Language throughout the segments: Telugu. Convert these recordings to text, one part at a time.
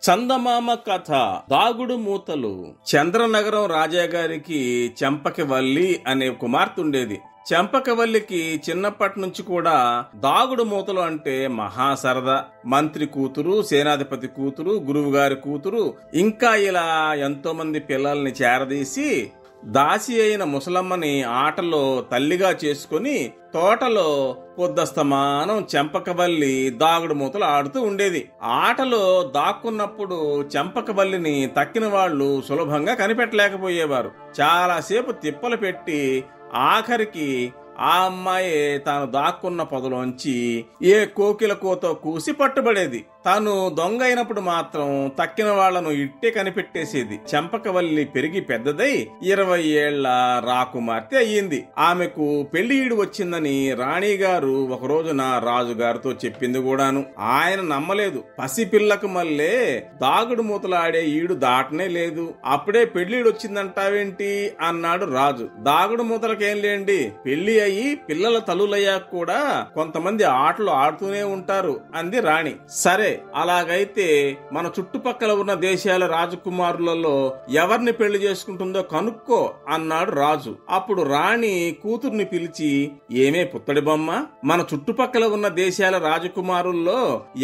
చందమామ కథ. దాగుడు మూతలు. చంద్రనగరం రాజాగారికి చెంపకవల్లి అనే కుమార్తె ఉండేది. చెంపకవల్లికి చిన్నప్పటి నుంచి కూడా దాగుడు మూతలు అంటే మహా సరదా. మంత్రి కూతురు, సేనాధిపతి కూతురు, గురువుగారి కూతురు, ఇంకా ఇలా ఎంతో మంది పిల్లల్ని చేరదీసి దాసి అయిన ముసలమ్మని ఆటలో తల్లిగా చేసుకుని తోటలో పొద్దస్తమానం చెంపకవల్లి దాగుడు మూతలు ఆడుతూ ఉండేది. ఆటలో దాక్కున్నప్పుడు చెంపకవల్లిని తక్కిన వాళ్ళు సులభంగా కనిపెట్టలేకపోయేవారు. చాలాసేపు తిప్పలు పెట్టి ఆఖరికి ఆ అమ్మాయే తాను దాక్కున్న పొదలోంచి ఏ కోకిల కోతో కూసి పట్టుబడేది. తాను దొంగ అయినప్పుడు మాత్రం తక్కిన వాళ్లను ఇట్టే కనిపెట్టేసేది. చెంపకవల్లి పెరిగి పెద్దదై 20 ఏళ్ల రాకుమార్తె అయ్యింది. ఆమెకు పెళ్లి ఈడు వచ్చిందని రాణిగారు ఒక రోజున రాజుగారితో చెప్పింది కూడాను. ఆయన నమ్మలేదు. పసిపిల్లకు మళ్ళీ దాగుడు మూతలాడే ఈడు దాటనే లేదు, అప్పుడే పెళ్లిడు వచ్చిందంటావేంటి అన్నాడు రాజు. దాగుడు మూతలకేం లేండి, పెళ్లి అయ్యి పిల్లల తల్లులయ్యాక కూడా కొంతమంది ఆటలు ఆడుతూనే ఉంటారు అంది రాణి. సరే, అలాగైతే మన చుట్టుపక్కల ఉన్న దేశాల రాజకుమారులలో ఎవరిని పెళ్లి చేసుకుంటుందో కనుక్కో అన్నాడు రాజు. అప్పుడు రాణి కూతుర్ని పిలిచి, ఏమే పుత్తడి బొమ్మ, మన చుట్టుపక్కల ఉన్న దేశాల రాజకుమారుల్లో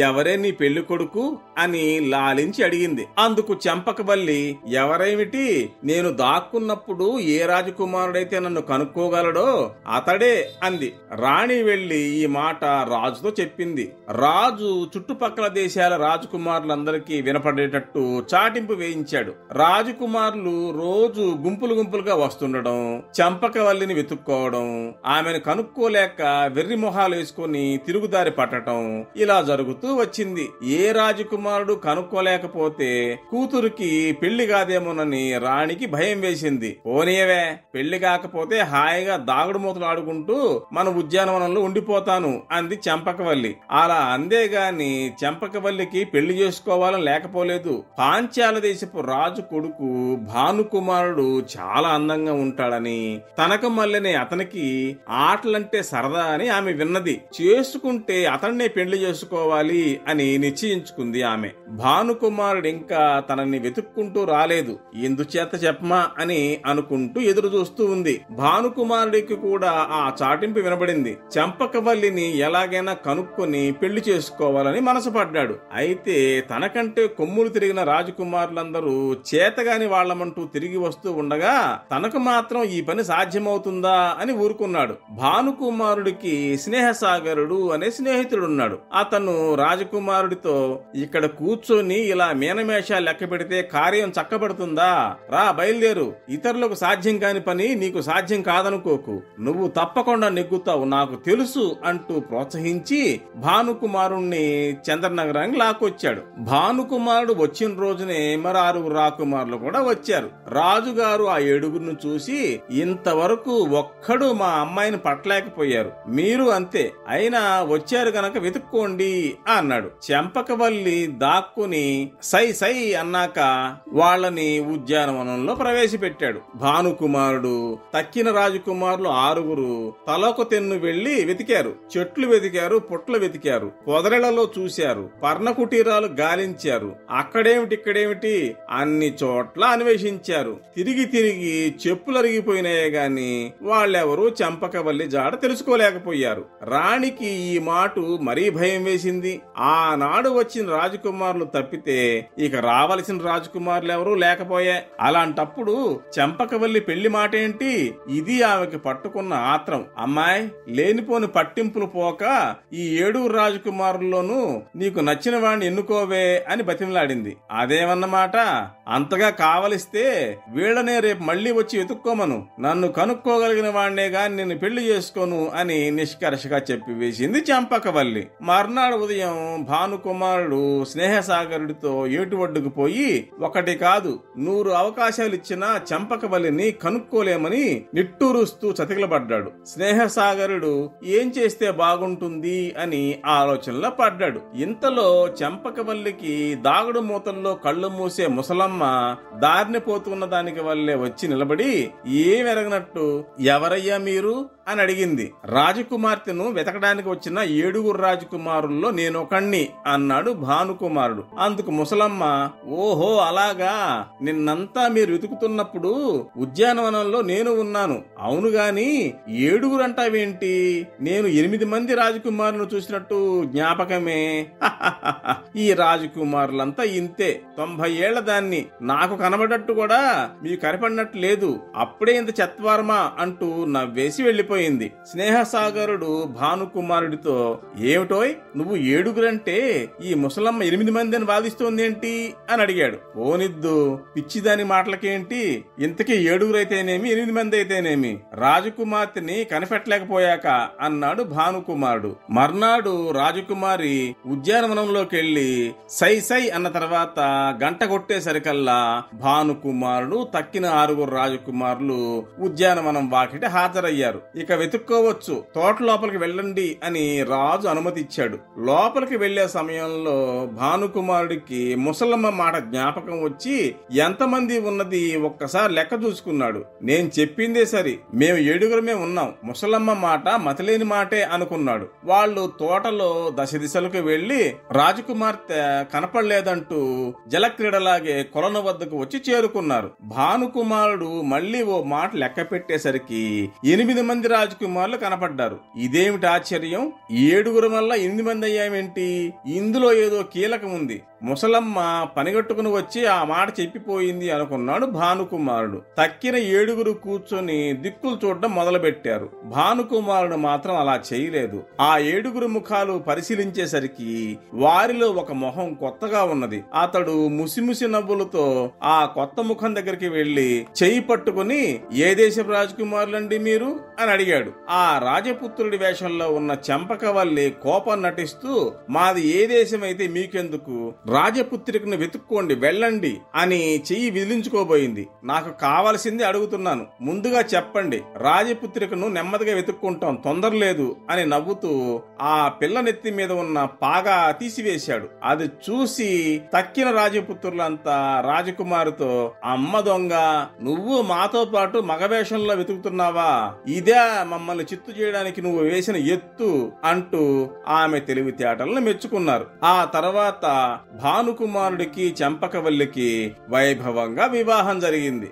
ఎవరే నీ పెళ్లి కొడుకు అని లాలించి అడిగింది. అందుకు చెంపకవల్లి, ఎవరేమిటి, నేను దాక్కున్నప్పుడు ఏ రాజకుమారుడైతే నన్ను కనుక్కోగలడో అతడే అంది. రాణి వెళ్లి ఈ మాట రాజుతో చెప్పింది. రాజు చుట్టుపక్కల దేశాల రాజకుమారులందరికీ వినపడేటట్టు చాటింపు వేయించాడు. రాజకుమారులు రోజు గుంపులు గుంపులుగా వస్తుండడం, చెంపకవల్లిని వెతుక్కోవడం, ఆమెను కనుక్కోలేక వెర్రి మొహాలు వేసుకుని తిరుగుదారి పట్టడం ఇలా జరుగుతూ వచ్చింది. ఏ రాజకుమారుడు కనుక్కోలేకపోతే కూతురికి పెళ్లి కాదేమోనని రాణికి భయం వేసింది. పోనీయవే, పెళ్లి కాకపోతే హాయిగా దాగుడు మూతలు ఆడుకుంటూ మన ఉద్యానవనంలో ఉండిపోతాను అంది చెంపకవల్లి. అలా అందేగాని చెంపకవల్లికి పెళ్లి చేసుకోవాలని లేకపోలేదు. పాంచాల దేశపు రాజు కొడుకు భానుకుమారుడు చాలా అందంగా ఉంటాడని, తనకు మళ్ళీ అతనికి ఆటలంటే సరదా అని ఆమె విన్నది. చేసుకుంటే అతన్నే పెళ్లి చేసుకోవాలి అని నిశ్చయించుకుంది ఆమె. భానుకుమారుడు ఇంకా తనని వెతుక్కుంటూ రాలేదు. ఎందుచేత చెప్పమా అని అనుకుంటూ ఎదురు చూస్తూ ఉంది. భానుకుమారుడికి కూడా ఆ చాటింపు వినబడింది. చెంపకవల్లిని ఎలాగైనా కనుక్కొని పెళ్లి చేసుకోవాలని మనసు పడ్డాడు. అయితే తనకంటే కొమ్ములు తిరిగిన రాజకుమారులందరూ చేతగాని వాళ్లమంటూ తిరిగి వస్తూ ఉండగా తనకు మాత్రం ఈ పని సాధ్యమవుతుందా అని ఊరుకున్నాడు. భానుకుమారుడికి స్నేహసాగరుడు అనే స్నేహితుడున్నాడు. అతను రాజకుమారుడితో, ఇక్కడ కూర్చొని ఇలా మీనమేషాలు లెక్క పెడితే కార్యం చక్కబడుతుందా, రా బయలుదేరు, ఇతరులకు సాధ్యం కాని పని నీకు సాధ్యం కాదనుకోకు, నువ్వు తప్పకుండా నెగ్గుతావు, నాకు తెలుసు అంటూ ప్రోత్సహించి భానుకుమారుణ్ణి చంద్రనగరానికి లాక్కొచ్చాడు. భానుకుమారుడు వచ్చిన రోజునే మరి 6 రాకుమారులు కూడా వచ్చారు. రాజుగారు ఆ 7గురిని చూసి, ఇంతవరకు ఒక్కడు మా అమ్మాయిని పట్టలేకపోయారు, మీరు అంతే, అయినా వచ్చారు గనక వెతుక్కోండి అన్నాడు. చెంపకవల్లి దాక్కుని సై సై అన్నాక వాళ్ళని ఉద్యానవనంలో ప్రవేశపెట్టాడు. భానుకుమారుడు తక్కిన రాజకుమారులు 6గురు తలొక తెన్ను వెళ్లి వెతికారు. చెట్లు వెతికారు, పుట్ల వెతికారు, పొదరెలలో చూశారు, పర్ణ కుటీరాలు గాలించారు. అక్కడేమిటి ఇక్కడేమిటి అన్ని చోట్ల అన్వేషించారు. తిరిగి తిరిగి చెప్పులరిగిపోయినాయే గాని వాళ్ళెవరూ చెంపకవల్లి జాడ తెలుసుకోలేకపోయారు. రాణికి ఈ మాటు మరీ భయం వేసింది. ఆనాడు వచ్చిన రాజకుమారులు తప్పితే ఇక రావలసిన రాజకుమారులు ఎవరూ లేకపోయా. అలాంటప్పుడు చెంపకవల్లి పెళ్లి మాటేంటి, ఇది ఆమెకి పట్టుకున్న ఆత్రం. అమ్మాయి, లేనిపోని పట్టింపులు పోక ఈ 7 రాజకుమారుల్లోనూ నీకు నచ్చిన వాడిని ఎన్నుకోవే అని బతిమలాడింది. అదేమన్నమాట, అంతగా కావలిస్తే వీళ్ళనే రేపు మళ్లీ వచ్చి వెతుక్కోమను, నన్ను కనుక్కోగలిగిన వాడినే గాని నిన్ను పెళ్లి చేసుకోను అని నిష్కర్షగా చెప్పి వేసింది చెంపకవల్లి. మర్నాడు ఉదయం భానుకుమారుడు స్నేహసాగరుడితో ఏటు ఒడ్డుకు పోయి 1 కాదు 100 అవకాశాలు ఇచ్చినా చెంపకవల్లిని కనుక్కోలేమని నిట్టూరుస్తూ చతికిలబడ్డాడు. స్నేహసాగరుడు ఏం చేస్తే బాగుంటుంది అని ఆలోచనలో పడ్డాడు. ఇంతలో చెంపకవల్లికి దాగుడు మూతల్లో కళ్ళు మూసే ముసలమ్మ దారిని పోతున్న దానికి వల్లే వచ్చి నిలబడి ఏమెరగనట్టు, ఎవరయ్యా మీరు, అని అడిగింది. రాజకుమార్తెను వెతకడానికి వచ్చిన 7 రాజకుమారుల్లో నేనొకణ్ణి అన్నాడు భానుకుమారుడు. అందుకు ముసలమ్మ, ఓహో అలాగా, నిన్నంతా మీరు వెతుకుతున్నప్పుడు ఉద్యానవనంలో నేను ఉన్నాను. అవును గాని 7 అంటావేంటి? నేను 8 మంది రాజకుమారులను చూసినట్టు జ్ఞాపకమే. ఈ రాజకుమారులంతా ఇంతే, 90 ఏళ్ల దాన్ని, నాకు కనబడట్టు కూడా మీకు కనపడినట్టు లేదు, అప్పుడే ఇంత చెత్వారమా అంటూ నవ్వేసి వెళ్లిపోయింది. స్నేహసాగరుడు భానుకుమారుడితో, ఏమిటోయ్ నువ్వు 7 అంటే ఈ ముసలమ్మ 8 మంది అని వాదిస్తోందేంటి అని అడిగాడు. పోనిద్దు, పిచ్చిదాని మాటలకేంటి, ఇంతకీ 7 అయితేనేమి 8 మంది అయితేనేమి, రాజకుమార్తెని కనిపెట్టలేకపోయాక అన్నాడు భానుకుమారుడు. మర్నాడు రాజకుమారి ఉద్యానవనంలోకెళ్లి సై సై అన్న తర్వాత గంట కొట్టేసరికల్లా భానుకుమారుడు తక్కిన 6 రాజకుమారులు ఉద్యానవనం వాకిట హాజరయ్యారు. ఇక వెతుక్కోవచ్చు, తోట లోపలికి వెళ్ళండి అని రాజు అనుమతి ఇచ్చాడు. లోపలికి వెళ్లే సమయంలో భానుకుమారుడికి ముసలమ్మ మాట జ్ఞాపకం వచ్చి ఎంతమంది ఉన్నది ఒక్కసారి లెక్క చూసుకున్నాడు. నేను చెప్పిందే సరి, మేము 7 ఉన్నాం, ముసలమ్మ మాట మతిలేని మాటే అనుకున్నాడు. వాళ్ళు తోటలో దశ దిశలకు వెళ్లి రాజకుమార్తె కనపడలేదంటూ జలక్రీడలాగే కొలను వద్దకు వచ్చి చేరుకున్నారు. భానుకుమారుడు మళ్లీ ఓ మాట లెక్క పెట్టేసరికి 8 మంది రాజకుమారులు కనపడ్డారు. ఇదేమిటి ఆశ్చర్యం, 7 వల్ల 8 మంది అయ్యామేంటి? ఇందులో ఏదో కీలకం ఉంది. ముసలమ్మ పనిగట్టుకుని వచ్చి ఆ మాట చెప్పిపోయింది అనుకున్నాడు భానుకుమారుడు. తక్కిన 7 కూర్చొని దిక్కులు చూడడం మొదలుపెట్టారు. భానుకుమారుడు మాత్రం అలా చేయలేదు. ఆ 7 ముఖాలు పరిశీలించేసరికి వారిలో ఒక మొహం కొత్తగా ఉన్నది. అతడు ముసిముసి నవ్వులతో ఆ కొత్త ముఖం దగ్గరికి వెళ్లి చెయ్యి పట్టుకుని, ఏ దేశపు రాజకుమారులండి మీరు అని అడిగాడు. ఆ రాజపుత్రుడి వేషంలో ఉన్న చెంపకవల్లి కోపం నటిస్తూ, మాది ఏ దేశమైతే మీకెందుకు, రాజపుత్రికను వెతుక్కోండి వెళ్ళండి అని చెయ్యి విదిలించుకోబోయింది. నాకు కావలసింది అడుగుతున్నాను, ముందుగా చెప్పండి, రాజపుత్రికను నెమ్మదిగా వెతుక్కుంటాం, తొందరలేదు అని నవ్వుతూ ఆ పిల్ల నెత్తి మీద ఉన్న పాగా తీసివేశాడు. అది చూసి తక్కిన రాజపుత్రులంతా రాజకుమారితో, అమ్మ దొంగ, నువ్వు మాతో పాటు మగవేషంలో వెతుకుతున్నావా? ఇదే మమ్మల్ని చిత్తు చేయడానికి నువ్వు వేసిన ఎత్తు అంటూ ఆమె తెలివితేటలను మెచ్చుకున్నారు. ఆ తర్వాత భానుకుమారుడికి చెంపకవల్లికి వైభవంగా వివాహం జరిగింది.